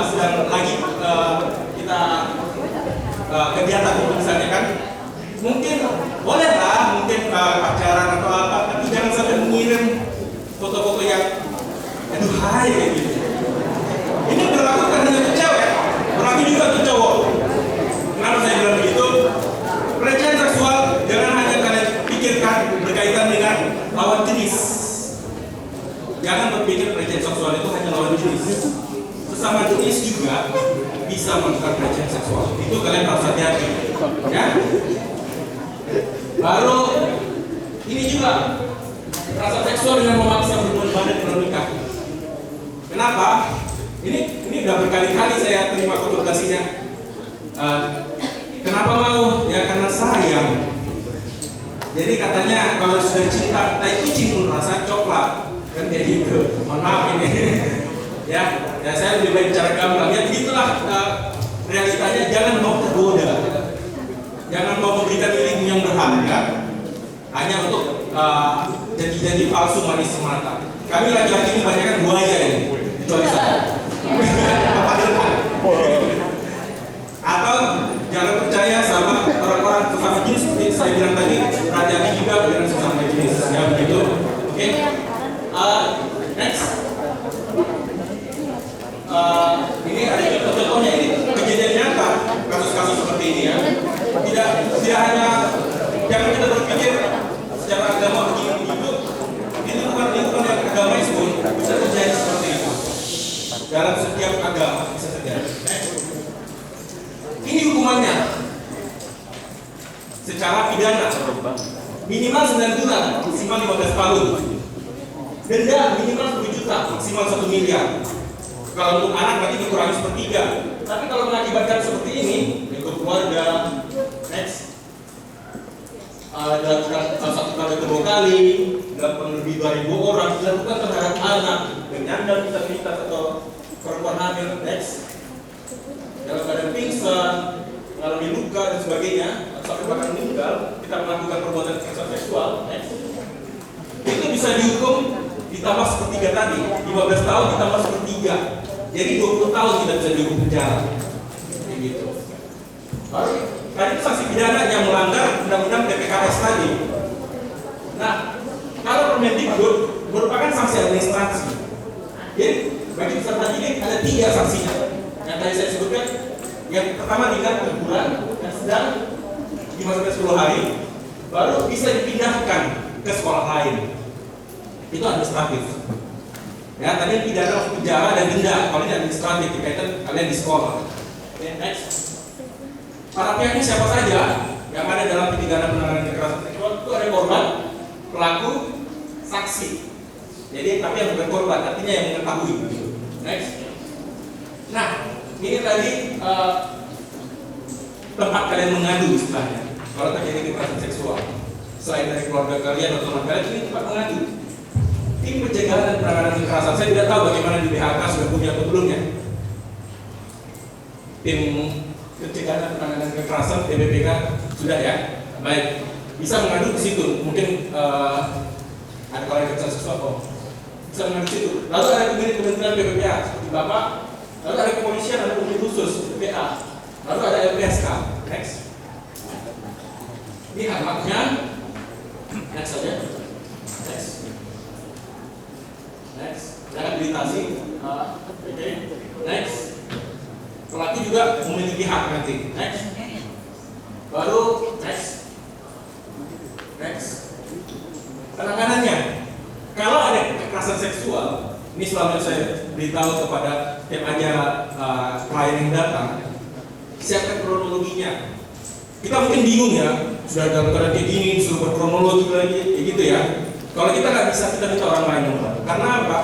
sedang lagi kita kegiatan misalnya kan, mungkin bolehlah mungkin pacaran atau apa, tapi jangan sampai mengirim foto-foto yang aduhai kayak gitu. Ini berlaku karena untuk cewek, berlaku juga untuk cowok. Kenapa saya bilang begitu? Pelecehan seksual jangan hanya kalian pikirkan berkaitan dengan lawan jenis. Jangan berpikir pelecehan seksual itu hanya lawan jenis. Sesama jenis juga bisa melakukan pelecehan seksual. Itu kalian harus hati-hati, ya. Baru ini juga rasa seksual dengan memaksa berhubungan badan sebelum nikah. Kenapa? Ini udah berkali-kali saya terima konsultasinya. Kenapa mau? Ya karena sayang. Jadi katanya kalau sudah cinta, tai kucing pun rasa coklat. kan kayak gitu. Mohon maaf ini. ya saya lebih baik bicara gamblang. Ya begitulah realitanya. Jangan mau tergoda, jangan mau memberikan ilmu yang berharga hanya untuk janji-janji palsu manis semata. Kami laki-laki ini banyak kan buaya ini, kecuali saya. Atau jangan percaya sama orang-orang sesama jenis seperti saya bilang tadi, hati-hati juga dengan sesama jenis. Ya begitu. Oke. Next. Ini ada contoh-contohnya, ini kejadian nyata kasus-kasus seperti ini ya. Tidak hanya, jangan kita berpikir secara agama begitu. Ini bukan lingkungan yang agama pun bisa terjadi seperti itu. Dalam setiap agama bisa terjadi. Ini hukumannya secara pidana minimal 9 bulan, maksimal 15 tahun. Denda minimal 10 juta, maksimal 1 miliar. Kalau untuk anak nanti dikurangi sepertiga. Tapi kalau mengakibatkan seperti ini, untuk keluarga, next, dalam satu kali kedua kali, dalam lebih 2.000 orang dilakukan terhadap anak, penyandang disabilitas atau perempuan hamil, next, dalam keadaan pingsan, mengalami luka dan sebagainya, sampai bahkan meninggal, kita melakukan perbuatan kekerasan seksual, next, itu bisa dihukum ditambah sepertiga tadi, 15 tahun ditambah sepertiga, jadi 20 tahun kita bisa dihukum penjara, begitu. Baru tadi sanksi pidana yang melanggar undang-undang PPKS tadi. Nah, kalau Permendikbud merupakan sanksi administrasi. Jadi bagi peserta didik ada 3 sanksinya. Yang tadi saya sebutkan, yang pertama ringan teguran, yang sedang 5-10 hari, baru bisa dipindahkan ke sekolah lain. Itu administratif. Ya, tadi pidana penjara dan denda, kalau ini administratif berkaitan kalian di sekolah. Oke, next. Para pihak ini siapa saja yang ada dalam pidana penanganan kekerasan seksual itu ada korban, pelaku, saksi. Jadi tapi yang bukan korban, artinya yang mengetahui. Next. Nah, ini tadi tempat kalian mengadu istilahnya. Kalau terjadi kekerasan seksual, selain dari keluarga kalian atau teman kalian, ini tempat mengadu. Tim pencegahan dan penanganan kekerasan, saya tidak tahu bagaimana di BHK sudah punya atau belum ya. Tim pencegahan dan penanganan kekerasan TBPK sudah ya. Baik, bisa mengadu di situ. Mungkin ada kalau kekerasan seksual, bisa mengadu di situ. Lalu ada kementerian PPPA seperti Bapak. Lalu ada kepolisian, ada unit khusus PPA. Lalu ada LPSK. Next. Ini alamatnya. Next saja. Next. Next. Rehabilitasi. Oke. Next. Pelaku juga memiliki hak nanti. Next. Baru next. Next. Penanganannya. Kalau ada kekerasan seksual, ini selalu saya beritahu kepada tiap aja klien yang datang, siapkan kronologinya. Kita mungkin bingung ya, sudah dalam keadaan kayak gini, disuruh berkronologi lagi, kayak gitu ya. Kalau kita nggak bisa, kita minta orang lain membuat. Karena apa?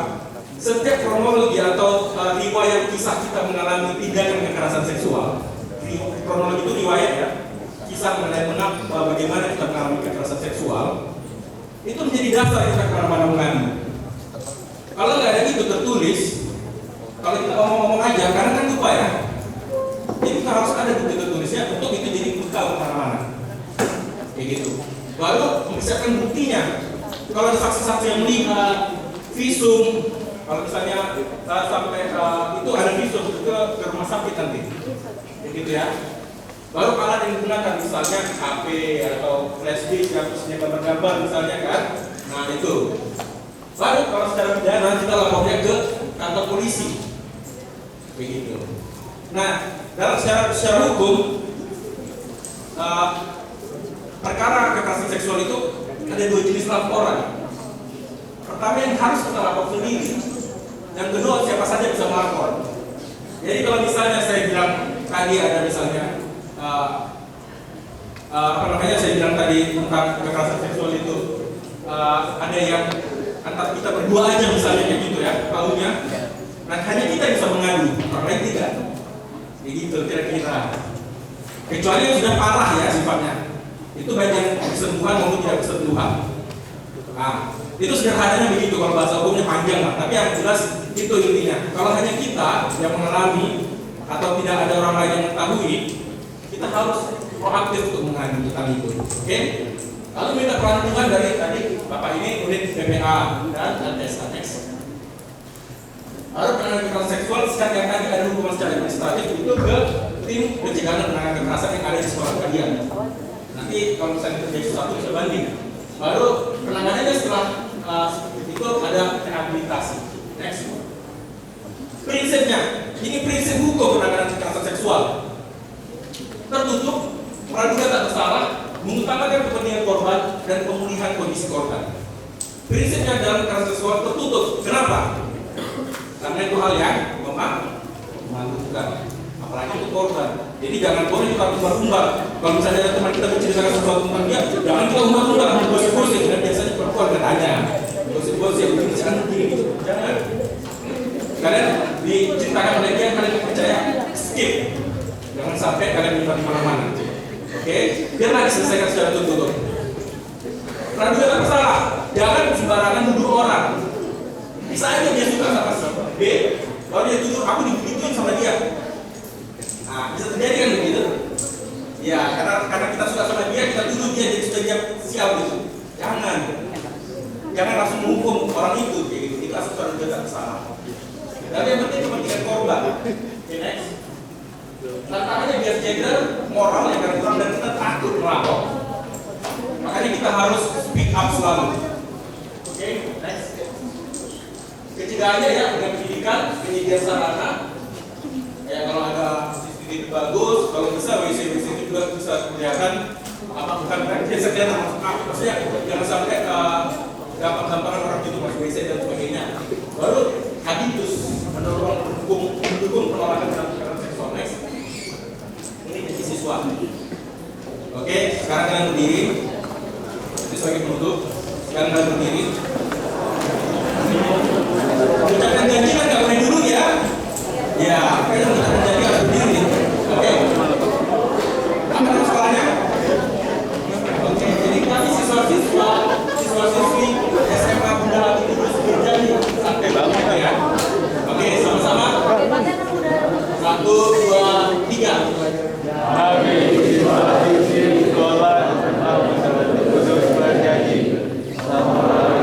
Setiap kronologi atau riwayat kisah kita mengalami tindakan kekerasan seksual, kronologi itu riwayat ya, kisah mengenai bagaimana kita mengalami kekerasan seksual, itu menjadi dasar kita kemana-mana mengadu. Kalau nggak ada itu tertulis, kalau kita ngomong-ngomong aja, karena kan lupa ya. Jadi kita harus ada bukti tertulisnya untuk itu jadi bukti kemana-mana. Kayak gitu. Baru mempersiapkan buktinya. Kalau ada saksi-saksi yang melihat, visum, kalau misalnya sampai itu ada visum ke rumah sakit nanti, kayak gitu ya. Baru alat yang digunakan misalnya HP atau flash disk yang punya gambar-gambar misalnya kan. Nah itu. Baru kalau secara pidana kita lapornya ke kantor polisi, begitu. Nah, dalam secara hukum perkara kekerasan seksual itu ada 2 jenis laporan. Pertama yang harus kita lapor sendiri, yang kedua siapa saja bisa melapor. Jadi kalau misalnya saya bilang tadi ada misalnya saya bilang tadi tentang kekerasan seksual itu ada yang antara kita berdua aja misalnya kayak gitu ya tahunya. Nah hanya kita bisa mengadu, orang lain tidak. Kayak gitu kira-kira. Kecuali yang sudah parah ya sifatnya. Itu baik yang kesembuhan maupun tidak kesembuhan. Nah, Itu sederhananya begitu, kalau bahasa umumnya panjang lah. Tapi yang jelas itu intinya. Kalau hanya kita yang mengalami atau tidak ada orang lain yang mengetahui, kita harus proaktif untuk menghadapi hal itu. Oke? Lalu minta perlindungan dari tadi Bapak ini unit PPA dan LTS. Lalu penanganan kekerasan seksual sekarang yang tadi ada hukuman secara administratif itu ke tim pencegahan dan penanganan kekerasan yang ada di sekolah kalian. Nanti kalau misalnya terjadi sesuatu bisa banding. Baru penanganannya setelah itu ada rehabilitasi. Next. Prinsipnya, ini prinsip hukum penanganan kekerasan seksual. Tertutup, praduga tak bersalah, mengutamakan kepentingan korban dan pemulihan kondisi korban. Prinsipnya dalam kekerasan seksual tertutup. Kenapa? Karena itu hal yang memalukan, apalagi untuk korban. Jadi jangan boleh kita umbar-umbar. Kalau misalnya ada teman kita menceritakan sesuatu tentang dia, jangan kita umbar-umbar, gosip-gosip. Dan biasanya perempuan katanya gosip-gosip, jangan begini, jangan. Kalian diceritakan oleh dia, kalian percaya, skip. Jangan sampai kalian menyebar di mana-mana. Oke, biarlah diselesaikan secara tertutup. Praduga tak bersalah, jangan sembarangan nuduh orang. Bisa aja dia suka sama B, kalau dia tuduh aku digituin sama dia. Nah, bisa terjadi kan begitu? Ya, karena kita suka sama dia, kita tuduh dia jadi sudah dia sial gitu. Jangan langsung menghukum orang itu, kayak gitu. Itu asal praduga tak bersalah. Tapi yang penting kepentingan korban. Oke, next. Tantangannya biar gender moral yang kurang dan kita takut melapor. Makanya kita harus speak up selalu. Oke, next. Pencegahannya ya dengan pendidikan, penyediaan sarana. Ya kalau ada CCTV bagus, kalau bisa WC itu juga bisa disediakan. Bukan biasa dia maksudnya jangan sampai gampang-gampangan orang itu masuk WC dan sebagainya. Baru habitus mendukung penolakan kekerasan seksual. Next. Ini jadi siswa. Oke, sekarang kalian berdiri. Ini sebagai penutup. Sekarang kalian berdiri. Ucapan janji kan nggak boleh dulu ya. Ya, kalian ucapan janji harus berdiri. Oke. Apa nama sekolahnya? Oke, jadi kami siswa-siswi SMA Bunda Lati Kudus berjanji sampai bangun ya. Oke, sama-sama. 1, 2, 3. Kami siswa-siswi sekolah Bunda Lati Kudus berjanji sama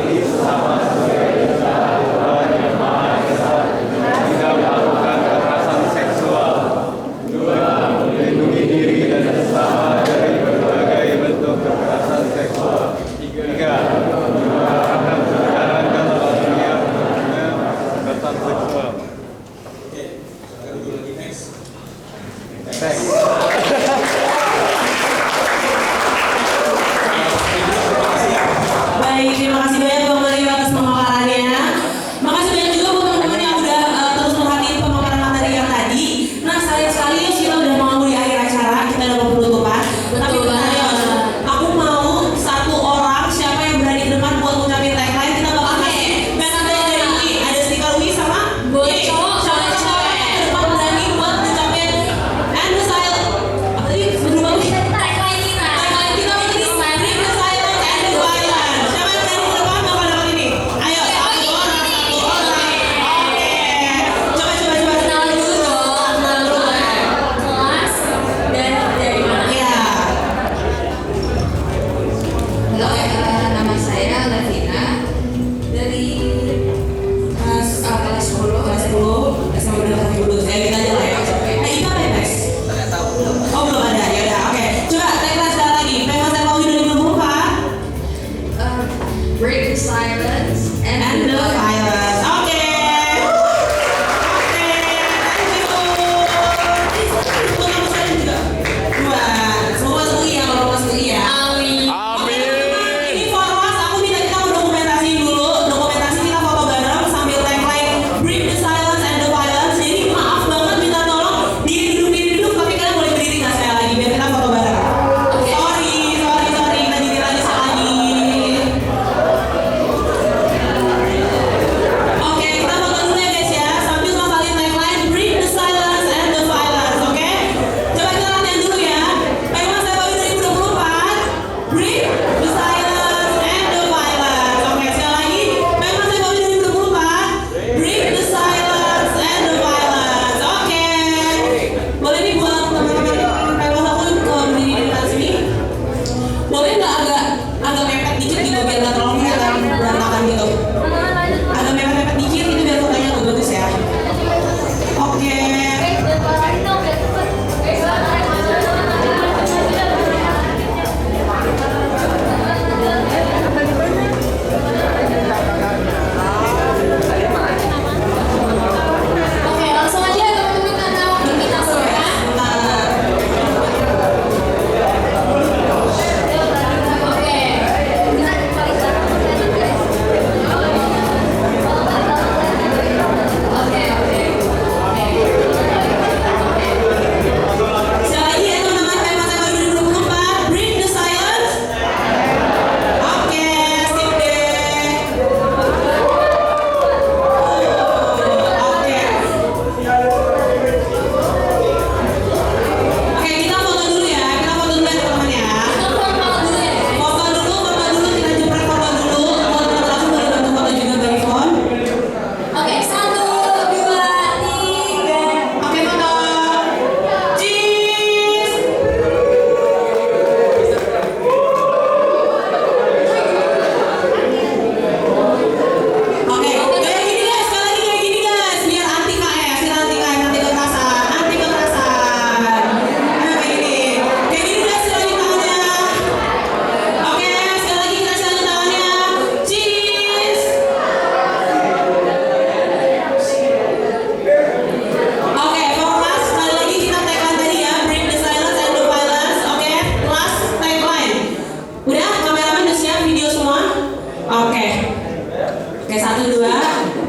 Oke, 1, 2.